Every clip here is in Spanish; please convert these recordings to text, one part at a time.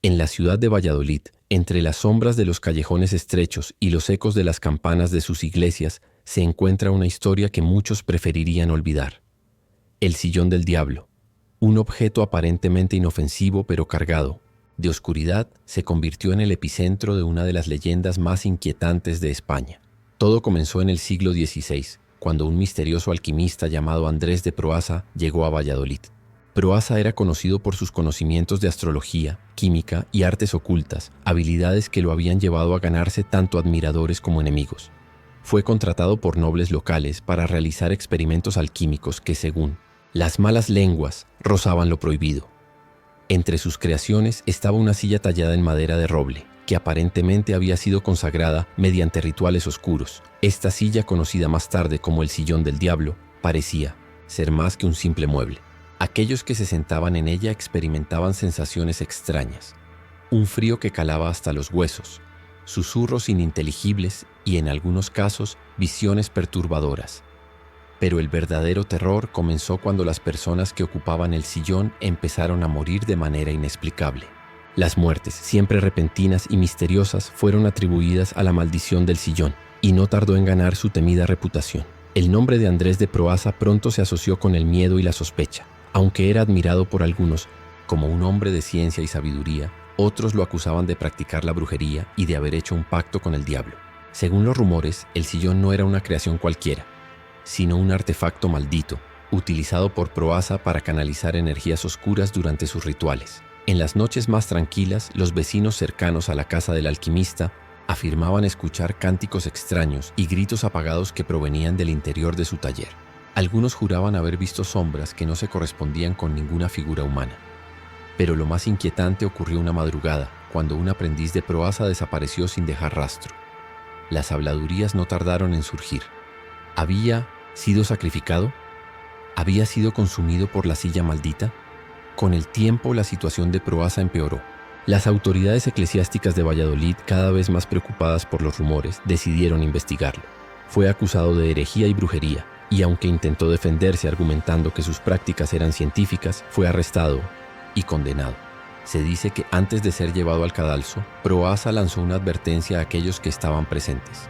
En la ciudad de Valladolid, entre las sombras de los callejones estrechos y los ecos de las campanas de sus iglesias, se encuentra una historia que muchos preferirían olvidar. El sillón del diablo. Un objeto aparentemente inofensivo pero cargado de oscuridad, se convirtió en el epicentro de una de las leyendas más inquietantes de España. Todo comenzó en el siglo XVI, cuando un misterioso alquimista llamado Andrés de Proaza llegó a Valladolid. Proaza era conocido por sus conocimientos de astrología, química y artes ocultas, habilidades que lo habían llevado a ganarse tanto admiradores como enemigos. Fue contratado por nobles locales para realizar experimentos alquímicos que, según las malas lenguas, rozaban lo prohibido. Entre sus creaciones estaba una silla tallada en madera de roble, que aparentemente había sido consagrada mediante rituales oscuros. Esta silla, conocida más tarde como el sillón del diablo, parecía ser más que un simple mueble. Aquellos que se sentaban en ella experimentaban sensaciones extrañas, un frío que calaba hasta los huesos, susurros ininteligibles y, en algunos casos, visiones perturbadoras. Pero el verdadero terror comenzó cuando las personas que ocupaban el sillón empezaron a morir de manera inexplicable. Las muertes, siempre repentinas y misteriosas, fueron atribuidas a la maldición del sillón, y no tardó en ganar su temida reputación. El nombre de Andrés de Proaza pronto se asoció con el miedo y la sospecha. Aunque era admirado por algunos como un hombre de ciencia y sabiduría, otros lo acusaban de practicar la brujería y de haber hecho un pacto con el diablo. Según los rumores, el sillón no era una creación cualquiera, sino un artefacto maldito, utilizado por Proaza para canalizar energías oscuras durante sus rituales. En las noches más tranquilas, los vecinos cercanos a la casa del alquimista afirmaban escuchar cánticos extraños y gritos apagados que provenían del interior de su taller. Algunos juraban haber visto sombras que no se correspondían con ninguna figura humana. Pero lo más inquietante ocurrió una madrugada, cuando un aprendiz de Proaza desapareció sin dejar rastro. Las habladurías no tardaron en surgir. ¿Había sido sacrificado? ¿Había sido consumido por la silla maldita? Con el tiempo, la situación de Proaza empeoró. Las autoridades eclesiásticas de Valladolid, cada vez más preocupadas por los rumores, decidieron investigarlo. Fue acusado de herejía y brujería, y aunque intentó defenderse argumentando que sus prácticas eran científicas, fue arrestado y condenado. Se dice que antes de ser llevado al cadalso, Proaza lanzó una advertencia a aquellos que estaban presentes.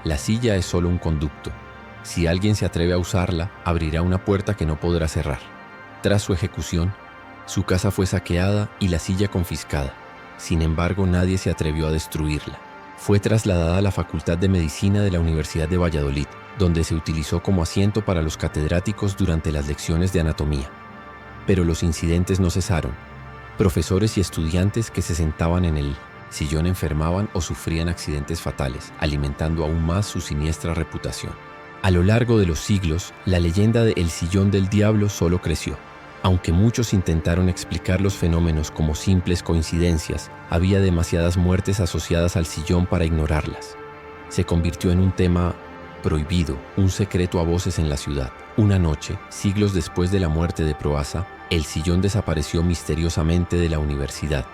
La silla es solo un conducto. Si alguien se atreve a usarla, abrirá una puerta que no podrá cerrar. Tras su ejecución, su casa fue saqueada y la silla confiscada. Sin embargo, nadie se atrevió a destruirla. Fue trasladada a la Facultad de Medicina de la Universidad de Valladolid, donde se utilizó como asiento para los catedráticos durante las lecciones de anatomía. Pero los incidentes no cesaron. Profesores y estudiantes que se sentaban en el sillón enfermaban o sufrían accidentes fatales, alimentando aún más su siniestra reputación. A lo largo de los siglos, la leyenda de El Sillón del Diablo solo creció. Aunque muchos intentaron explicar los fenómenos como simples coincidencias, había demasiadas muertes asociadas al sillón para ignorarlas. Se convirtió en un tema prohibido, un secreto a voces en la ciudad. Una noche, siglos después de la muerte de Proaza, el sillón desapareció misteriosamente de la universidad.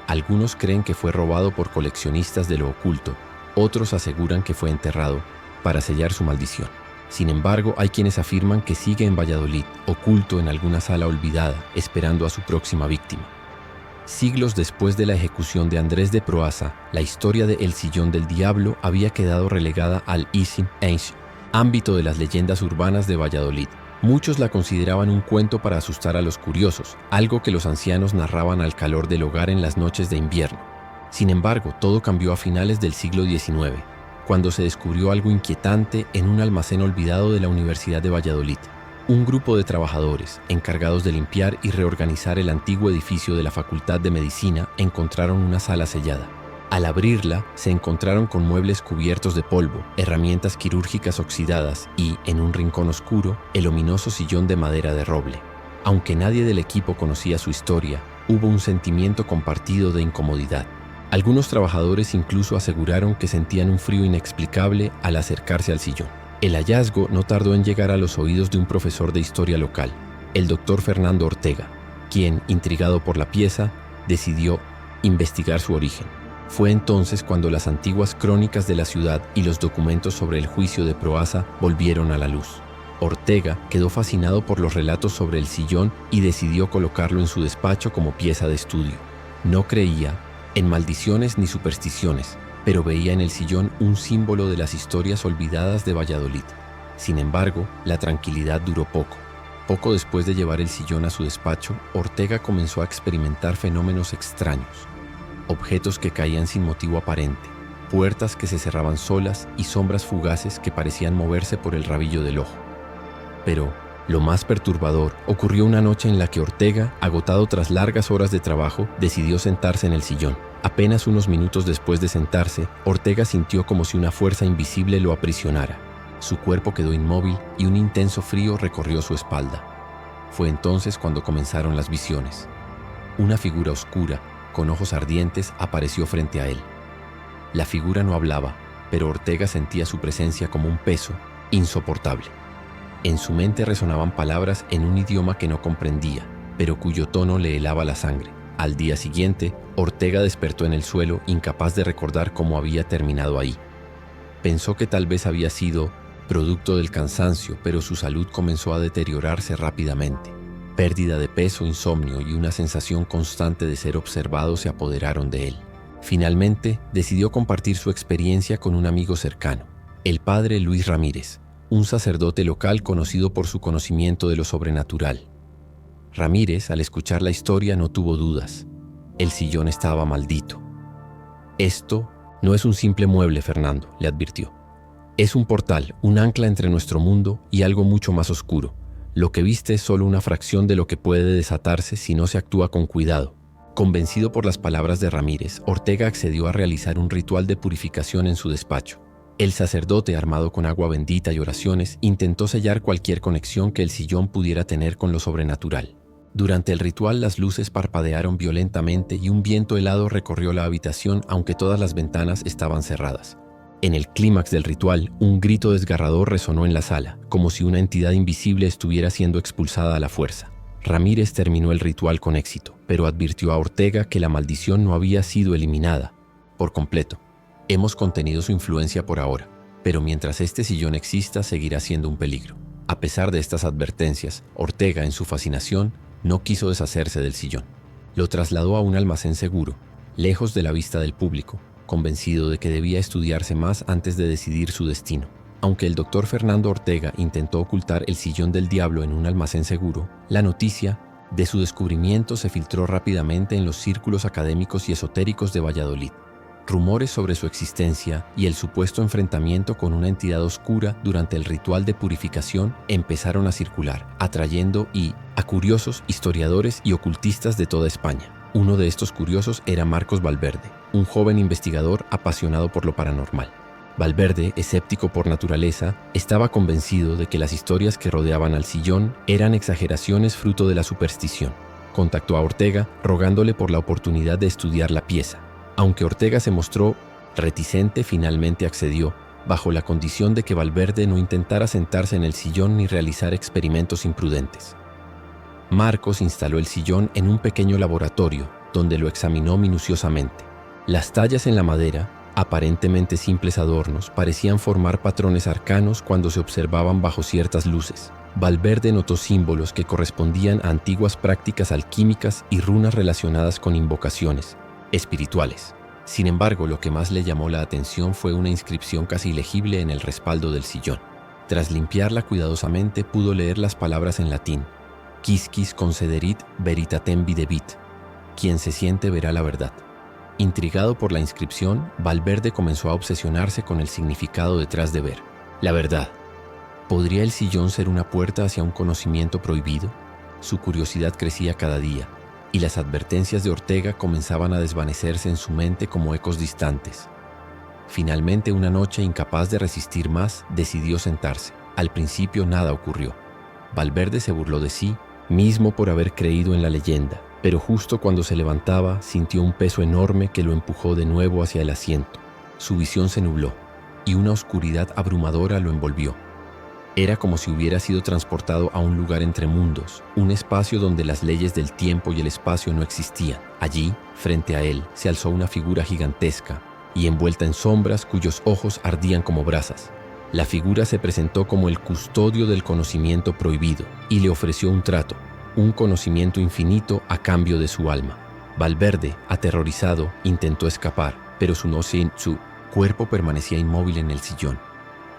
Algunos creen que fue robado por coleccionistas de lo oculto, otros aseguran que fue enterrado para sellar su maldición. Sin embargo, hay quienes afirman que sigue en Valladolid, oculto en alguna sala olvidada, esperando a su próxima víctima. Siglos después de la ejecución de Andrés de Proaza, la historia de El Sillón del Diablo había quedado relegada al Ancien, ámbito de las leyendas urbanas de Valladolid. Muchos la consideraban un cuento para asustar a los curiosos, algo que los ancianos narraban al calor del hogar en las noches de invierno. Sin embargo, todo cambió a finales del siglo XIX, cuando se descubrió algo inquietante en un almacén olvidado de la Universidad de Valladolid. Un grupo de trabajadores, encargados de limpiar y reorganizar el antiguo edificio de la Facultad de Medicina, encontraron una sala sellada. Al abrirla, se encontraron con muebles cubiertos de polvo, herramientas quirúrgicas oxidadas y, en un rincón oscuro, el ominoso sillón de madera de roble. Aunque nadie del equipo conocía su historia, hubo un sentimiento compartido de incomodidad. Algunos trabajadores incluso aseguraron que sentían un frío inexplicable al acercarse al sillón. El hallazgo no tardó en llegar a los oídos de un profesor de historia local, el doctor Fernando Ortega, quien, intrigado por la pieza, decidió investigar su origen. Fue entonces cuando las antiguas crónicas de la ciudad y los documentos sobre el juicio de Proaza volvieron a la luz. Ortega quedó fascinado por los relatos sobre el sillón y decidió colocarlo en su despacho como pieza de estudio. No creía en maldiciones ni supersticiones, pero veía en el sillón un símbolo de las historias olvidadas de Valladolid. Sin embargo, la tranquilidad duró poco. Poco después de llevar el sillón a su despacho, Ortega comenzó a experimentar fenómenos extraños. Objetos que caían sin motivo aparente, puertas que se cerraban solas y sombras fugaces que parecían moverse por el rabillo del ojo. Pero lo más perturbador ocurrió una noche en la que Ortega, agotado tras largas horas de trabajo, decidió sentarse en el sillón. Apenas unos minutos después de sentarse, Ortega sintió como si una fuerza invisible lo aprisionara. Su cuerpo quedó inmóvil y un intenso frío recorrió su espalda. Fue entonces cuando comenzaron las visiones. Una figura oscura, con ojos ardientes, apareció frente a él. La figura no hablaba, pero Ortega sentía su presencia como un peso insoportable. En su mente resonaban palabras en un idioma que no comprendía, pero cuyo tono le helaba la sangre. Al día siguiente, Ortega despertó en el suelo, incapaz de recordar cómo había terminado ahí. Pensó que tal vez había sido producto del cansancio, pero su salud comenzó a deteriorarse rápidamente. Pérdida de peso, insomnio y una sensación constante de ser observado se apoderaron de él. Finalmente, decidió compartir su experiencia con un amigo cercano, el padre Luis Ramírez, un sacerdote local conocido por su conocimiento de lo sobrenatural. Ramírez, al escuchar la historia, no tuvo dudas. El sillón estaba maldito. «Esto no es un simple mueble, Fernando», le advirtió. «Es un portal, un ancla entre nuestro mundo y algo mucho más oscuro. Lo que viste es solo una fracción de lo que puede desatarse si no se actúa con cuidado». Convencido por las palabras de Ramírez, Ortega accedió a realizar un ritual de purificación en su despacho. El sacerdote, armado con agua bendita y oraciones, intentó sellar cualquier conexión que el sillón pudiera tener con lo sobrenatural. Durante el ritual, las luces parpadearon violentamente y un viento helado recorrió la habitación, aunque todas las ventanas estaban cerradas. En el clímax del ritual, un grito desgarrador resonó en la sala, como si una entidad invisible estuviera siendo expulsada a la fuerza. Ramírez terminó el ritual con éxito, pero advirtió a Ortega que la maldición no había sido eliminada por completo. «Hemos contenido su influencia por ahora, pero mientras este sillón exista seguirá siendo un peligro». A pesar de estas advertencias, Ortega, en su fascinación, no quiso deshacerse del sillón. Lo trasladó a un almacén seguro, lejos de la vista del público, convencido de que debía estudiarse más antes de decidir su destino. Aunque el doctor Fernando Ortega intentó ocultar el sillón del diablo en un almacén seguro, la noticia de su descubrimiento se filtró rápidamente en los círculos académicos y esotéricos de Valladolid. Rumores sobre su existencia y el supuesto enfrentamiento con una entidad oscura durante el ritual de purificación empezaron a circular, atrayendo a curiosos, historiadores y ocultistas de toda España. Uno de estos curiosos era Marcos Valverde, un joven investigador apasionado por lo paranormal. Valverde, escéptico por naturaleza, estaba convencido de que las historias que rodeaban al sillón eran exageraciones fruto de la superstición. Contactó a Ortega rogándole por la oportunidad de estudiar la pieza. Aunque Ortega se mostró reticente, finalmente accedió, bajo la condición de que Valverde no intentara sentarse en el sillón ni realizar experimentos imprudentes. Marcos instaló el sillón en un pequeño laboratorio, donde lo examinó minuciosamente. Las tallas en la madera, aparentemente simples adornos, parecían formar patrones arcanos cuando se observaban bajo ciertas luces. Valverde notó símbolos que correspondían a antiguas prácticas alquímicas y runas relacionadas con invocaciones espirituales. Sin embargo, lo que más le llamó la atención fue una inscripción casi legible en el respaldo del sillón. Tras limpiarla cuidadosamente, pudo leer las palabras en latín: «Quisquis concederit veritatem videbit», «Quien se siente verá la verdad». Intrigado por la inscripción, Valverde comenzó a obsesionarse con el significado detrás de ver. La verdad. ¿Podría el sillón ser una puerta hacia un conocimiento prohibido? Su curiosidad crecía cada día, y las advertencias de Ortega comenzaban a desvanecerse en su mente como ecos distantes. Finalmente, una noche, incapaz de resistir más, decidió sentarse. Al principio nada ocurrió. Valverde se burló de sí mismo por haber creído en la leyenda, pero justo cuando se levantaba, sintió un peso enorme que lo empujó de nuevo hacia el asiento. Su visión se nubló, y una oscuridad abrumadora lo envolvió. Era como si hubiera sido transportado a un lugar entre mundos, un espacio donde las leyes del tiempo y el espacio no existían. Allí, frente a él, se alzó una figura gigantesca y envuelta en sombras cuyos ojos ardían como brasas. La figura se presentó como el custodio del conocimiento prohibido y le ofreció un trato, un conocimiento infinito a cambio de su alma. Valverde, aterrorizado, intentó escapar, pero su cuerpo permanecía inmóvil en el sillón.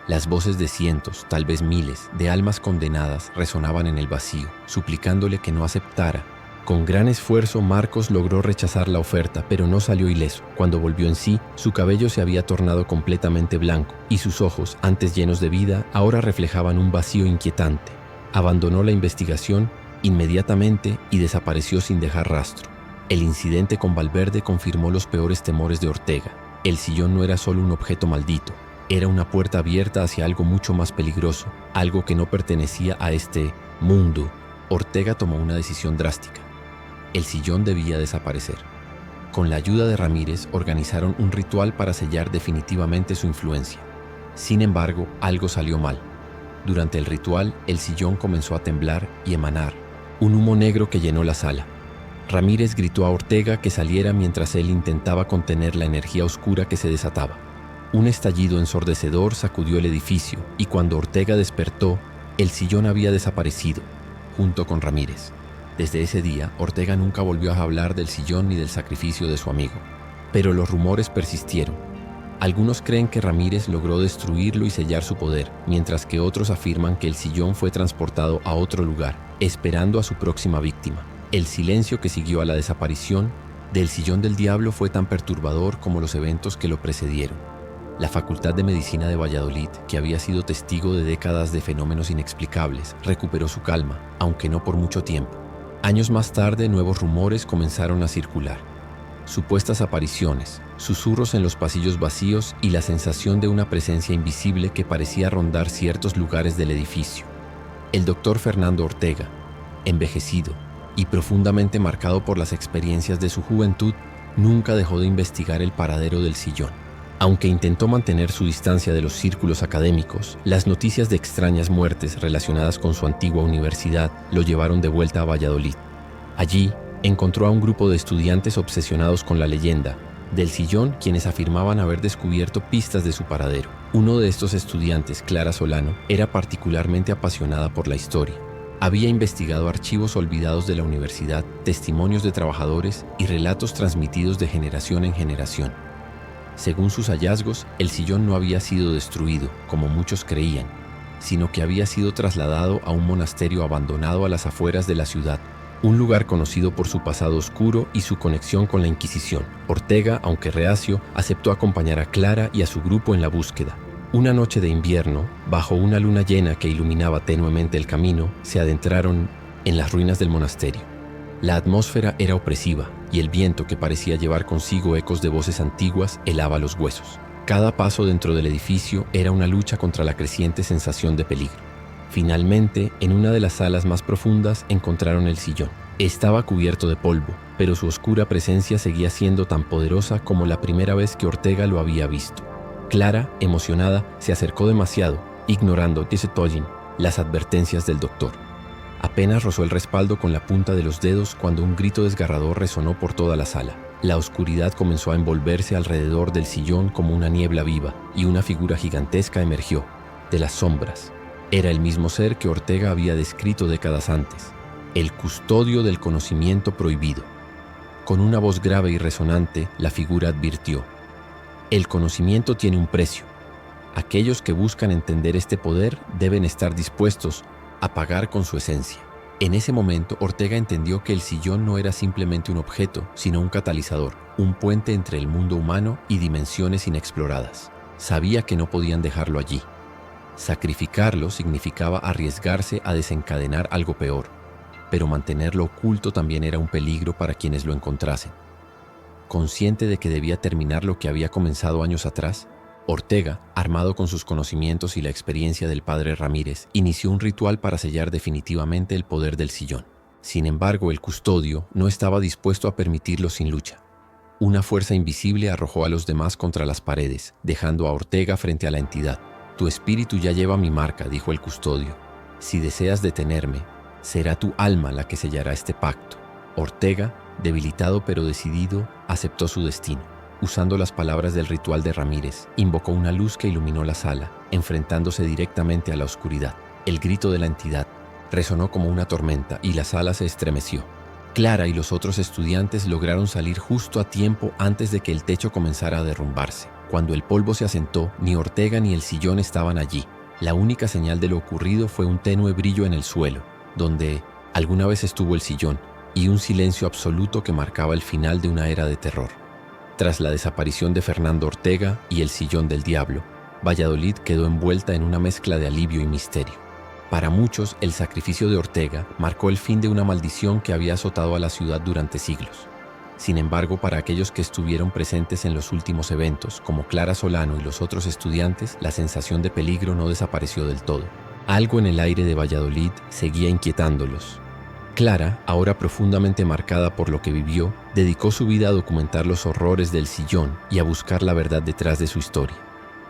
Las voces de cientos, tal vez miles, de almas condenadas resonaban en el vacío, suplicándole que no aceptara. Con gran esfuerzo, Marcos logró rechazar la oferta, pero no salió ileso. Cuando volvió en sí, su cabello se había tornado completamente blanco y sus ojos, antes llenos de vida, ahora reflejaban un vacío inquietante. Abandonó la investigación inmediatamente y desapareció sin dejar rastro. El incidente con Valverde confirmó los peores temores de Ortega. El sillón no era solo un objeto maldito, era una puerta abierta hacia algo mucho más peligroso, algo que no pertenecía a este mundo. Ortega tomó una decisión drástica. El sillón debía desaparecer. Con la ayuda de Ramírez, organizaron un ritual para sellar definitivamente su influencia. Sin embargo, algo salió mal. Durante el ritual, el sillón comenzó a temblar y emanar un humo negro que llenó la sala. Ramírez gritó a Ortega que saliera mientras él intentaba contener la energía oscura que se desataba. Un estallido ensordecedor sacudió el edificio y cuando Ortega despertó, el sillón había desaparecido, junto con Ramírez. Desde ese día, Ortega nunca volvió a hablar del sillón ni del sacrificio de su amigo. Pero los rumores persistieron. Algunos creen que Ramírez logró destruirlo y sellar su poder, mientras que otros afirman que el sillón fue transportado a otro lugar, esperando a su próxima víctima. El silencio que siguió a la desaparición del Sillón del Diablo fue tan perturbador como los eventos que lo precedieron. La Facultad de Medicina de Valladolid, que había sido testigo de décadas de fenómenos inexplicables, recuperó su calma, aunque no por mucho tiempo. Años más tarde, nuevos rumores comenzaron a circular. Supuestas apariciones, susurros en los pasillos vacíos y la sensación de una presencia invisible que parecía rondar ciertos lugares del edificio. El doctor Fernando Ortega, envejecido y profundamente marcado por las experiencias de su juventud, nunca dejó de investigar el paradero del sillón. Aunque intentó mantener su distancia de los círculos académicos, las noticias de extrañas muertes relacionadas con su antigua universidad lo llevaron de vuelta a Valladolid. Allí, encontró a un grupo de estudiantes obsesionados con la leyenda del sillón, quienes afirmaban haber descubierto pistas de su paradero. Uno de estos estudiantes, Clara Solano, era particularmente apasionada por la historia. Había investigado archivos olvidados de la universidad, testimonios de trabajadores y relatos transmitidos de generación en generación. Según sus hallazgos, el sillón no había sido destruido, como muchos creían, sino que había sido trasladado a un monasterio abandonado a las afueras de la ciudad, un lugar conocido por su pasado oscuro y su conexión con la Inquisición. Ortega, aunque reacio, aceptó acompañar a Clara y a su grupo en la búsqueda. Una noche de invierno, bajo una luna llena que iluminaba tenuemente el camino, se adentraron en las ruinas del monasterio. La atmósfera era opresiva y el viento, que parecía llevar consigo ecos de voces antiguas, helaba los huesos. Cada paso dentro del edificio era una lucha contra la creciente sensación de peligro. Finalmente, en una de las salas más profundas encontraron el sillón. Estaba cubierto de polvo, pero su oscura presencia seguía siendo tan poderosa como la primera vez que Ortega lo había visto. Clara, emocionada, se acercó demasiado, ignorando las advertencias del doctor. Apenas rozó el respaldo con la punta de los dedos cuando un grito desgarrador resonó por toda la sala. La oscuridad comenzó a envolverse alrededor del sillón como una niebla viva, y una figura gigantesca emergió de las sombras. Era el mismo ser que Ortega había descrito décadas antes, el custodio del conocimiento prohibido. Con una voz grave y resonante, la figura advirtió: el conocimiento tiene un precio. Aquellos que buscan entender este poder deben estar dispuestos a pagar con su esencia. En ese momento, Ortega entendió que el sillón no era simplemente un objeto, sino un catalizador, un puente entre el mundo humano y dimensiones inexploradas. Sabía que no podían dejarlo allí. Sacrificarlo significaba arriesgarse a desencadenar algo peor, pero mantenerlo oculto también era un peligro para quienes lo encontrasen. Consciente de que debía terminar lo que había comenzado años atrás, Ortega, armado con sus conocimientos y la experiencia del padre Ramírez, inició un ritual para sellar definitivamente el poder del sillón. Sin embargo, el custodio no estaba dispuesto a permitirlo sin lucha. Una fuerza invisible arrojó a los demás contra las paredes, dejando a Ortega frente a la entidad. «Tu espíritu ya lleva mi marca», dijo el custodio. «Si deseas detenerme, será tu alma la que sellará este pacto». Ortega, debilitado pero decidido, aceptó su destino. Usando las palabras del ritual de Ramírez, invocó una luz que iluminó la sala, enfrentándose directamente a la oscuridad. El grito de la entidad resonó como una tormenta y la sala se estremeció. Clara y los otros estudiantes lograron salir justo a tiempo antes de que el techo comenzara a derrumbarse. Cuando el polvo se asentó, ni Ortega ni el sillón estaban allí. La única señal de lo ocurrido fue un tenue brillo en el suelo, donde alguna vez estuvo el sillón, y un silencio absoluto que marcaba el final de una era de terror. Tras la desaparición de Fernando Ortega y el sillón del diablo, Valladolid quedó envuelta en una mezcla de alivio y misterio. Para muchos, el sacrificio de Ortega marcó el fin de una maldición que había azotado a la ciudad durante siglos. Sin embargo, para aquellos que estuvieron presentes en los últimos eventos, como Clara Solano y los otros estudiantes, la sensación de peligro no desapareció del todo. Algo en el aire de Valladolid seguía inquietándolos. Clara, ahora profundamente marcada por lo que vivió, dedicó su vida a documentar los horrores del sillón y a buscar la verdad detrás de su historia.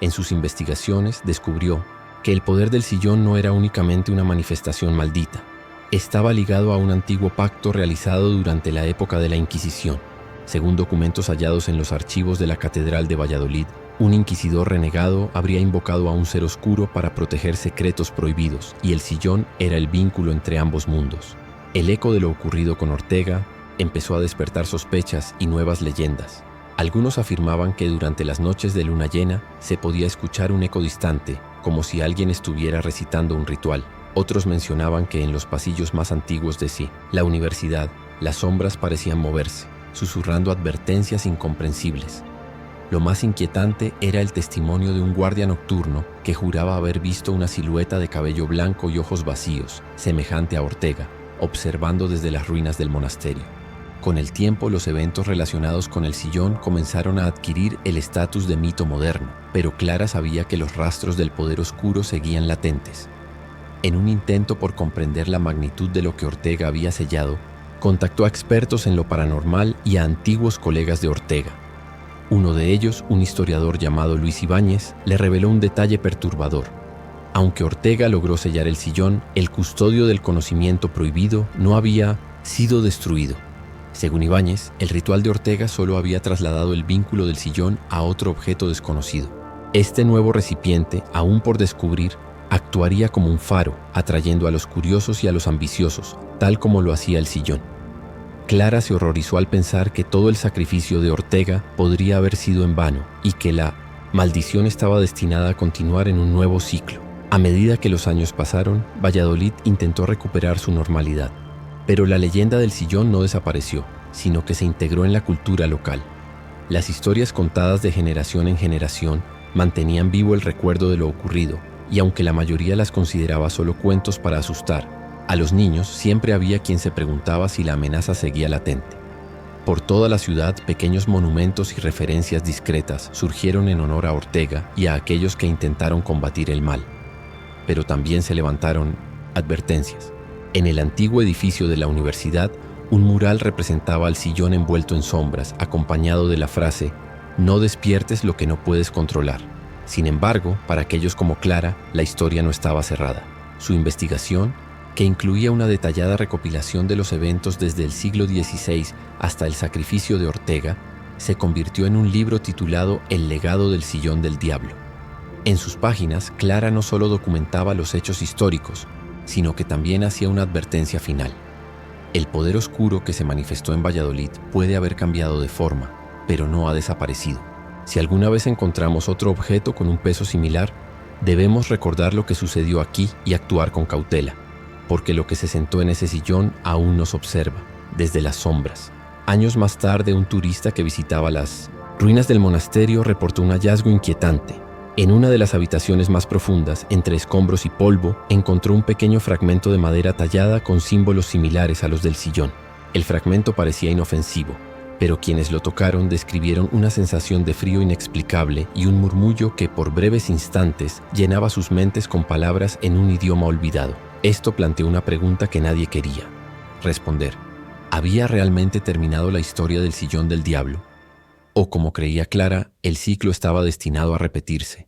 En sus investigaciones descubrió que el poder del sillón no era únicamente una manifestación maldita. Estaba ligado a un antiguo pacto realizado durante la época de la Inquisición. Según documentos hallados en los archivos de la Catedral de Valladolid, un inquisidor renegado habría invocado a un ser oscuro para proteger secretos prohibidos, y el sillón era el vínculo entre ambos mundos. El eco de lo ocurrido con Ortega empezó a despertar sospechas y nuevas leyendas. Algunos afirmaban que durante las noches de luna llena se podía escuchar un eco distante, como si alguien estuviera recitando un ritual. Otros mencionaban que en los pasillos más antiguos de la universidad, las sombras parecían moverse, susurrando advertencias incomprensibles. Lo más inquietante era el testimonio de un guardia nocturno que juraba haber visto una silueta de cabello blanco y ojos vacíos, semejante a Ortega, observando desde las ruinas del monasterio. Con el tiempo, los eventos relacionados con el sillón comenzaron a adquirir el estatus de mito moderno, pero Clara sabía que los rastros del poder oscuro seguían latentes. En un intento por comprender la magnitud de lo que Ortega había sellado, contactó a expertos en lo paranormal y a antiguos colegas de Ortega. Uno de ellos, un historiador llamado Luis Ibáñez, le reveló un detalle perturbador. Aunque Ortega logró sellar el sillón, el custodio del conocimiento prohibido no había sido destruido. Según Ibáñez, el ritual de Ortega solo había trasladado el vínculo del sillón a otro objeto desconocido. Este nuevo recipiente, aún por descubrir, actuaría como un faro, atrayendo a los curiosos y a los ambiciosos, tal como lo hacía el sillón. Clara se horrorizó al pensar que todo el sacrificio de Ortega podría haber sido en vano y que la maldición estaba destinada a continuar en un nuevo ciclo. A medida que los años pasaron, Valladolid intentó recuperar su normalidad. Pero la leyenda del sillón no desapareció, sino que se integró en la cultura local. Las historias contadas de generación en generación mantenían vivo el recuerdo de lo ocurrido, y aunque la mayoría las consideraba solo cuentos para asustar, a los niños siempre había quien se preguntaba si la amenaza seguía latente. Por toda la ciudad, pequeños monumentos y referencias discretas surgieron en honor a Ortega y a aquellos que intentaron combatir el mal. Pero también se levantaron advertencias. En el antiguo edificio de la universidad, un mural representaba al sillón envuelto en sombras, acompañado de la frase «No despiertes lo que no puedes controlar». Sin embargo, para aquellos como Clara, la historia no estaba cerrada. Su investigación, que incluía una detallada recopilación de los eventos desde el siglo XVI hasta el sacrificio de Ortega, se convirtió en un libro titulado El legado del sillón del diablo. En sus páginas, Clara no solo documentaba los hechos históricos, sino que también hacía una advertencia final. El poder oscuro que se manifestó en Valladolid puede haber cambiado de forma, pero no ha desaparecido. Si alguna vez encontramos otro objeto con un peso similar, debemos recordar lo que sucedió aquí y actuar con cautela, porque lo que se sentó en ese sillón aún nos observa, desde las sombras. Años más tarde, un turista que visitaba las ruinas del monasterio reportó un hallazgo inquietante. En una de las habitaciones más profundas, entre escombros y polvo, encontró un pequeño fragmento de madera tallada con símbolos similares a los del sillón. El fragmento parecía inofensivo, pero quienes lo tocaron describieron una sensación de frío inexplicable y un murmullo que por breves instantes llenaba sus mentes con palabras en un idioma olvidado. Esto planteó una pregunta que nadie quería responder. ¿Había realmente terminado la historia del sillón del diablo? O, como creía Clara, el ciclo estaba destinado a repetirse.